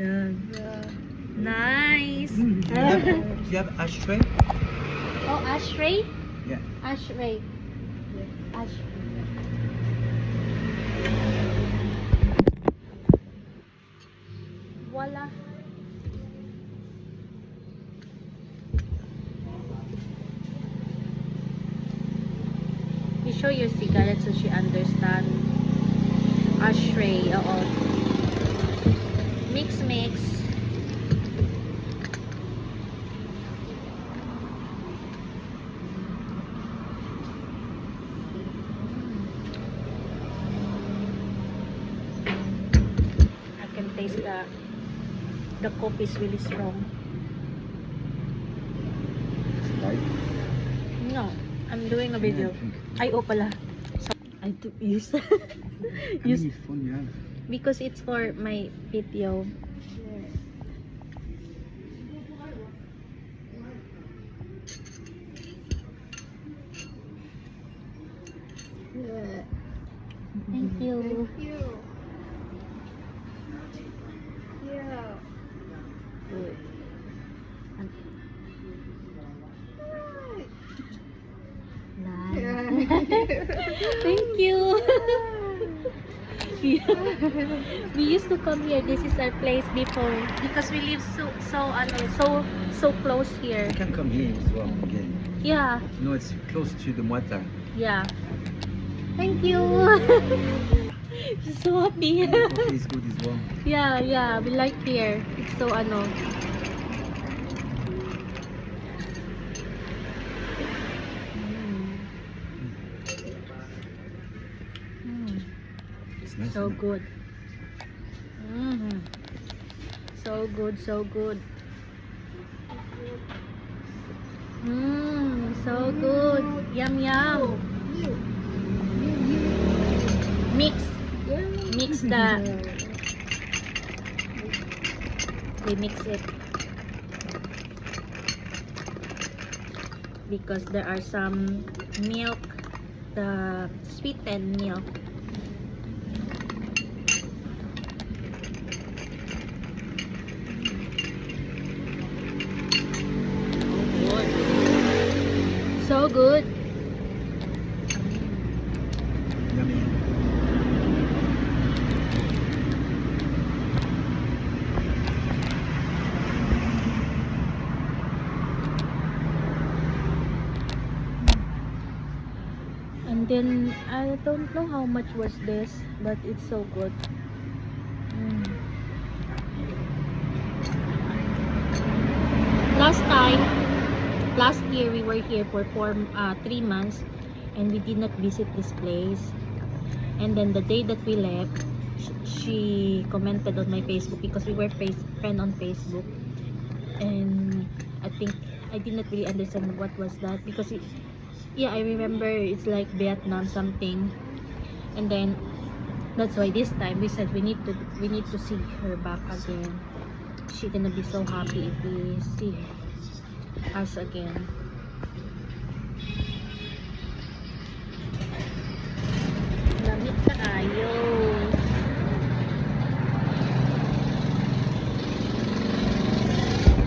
Yeah. Nice. You have ashtray? Oh, ashtray? Yeah. Ashtray. Ashtray. Wala. You show your cigarette so she understand. Ashtray, oo. Mix. I can taste the coffee is really strong. Right. No, I'm doing a video. Ay, oh pala. So, I took use. How use many phone you have? because it's for my video. Thank you. Good. Nice. Thank you. We used to come here. This is our place before because we live so close here. You can come here as well again. Yeah. No, it's close to the Muay Yeah. Thank you. She's so happy. And the coffee is good as well. Yeah, we like here. It's so ano. It's nice. So isn't it? good. So good. So good. Yum. Mix we mix it because there are some milk, the sweetened milk. So good. Yummy. And then I don't know how much was this, but it's so good. Last year we were here for 3 months and we did not visit this place. And then the day that we left, she commented on my Facebook because we were friend on Facebook. And I think I did not really understand what was that because yeah, I remember it's like Vietnam something. And then that's why this time we said we need to see her back again. She's gonna be so happy if we see us again. Lamig kaayo.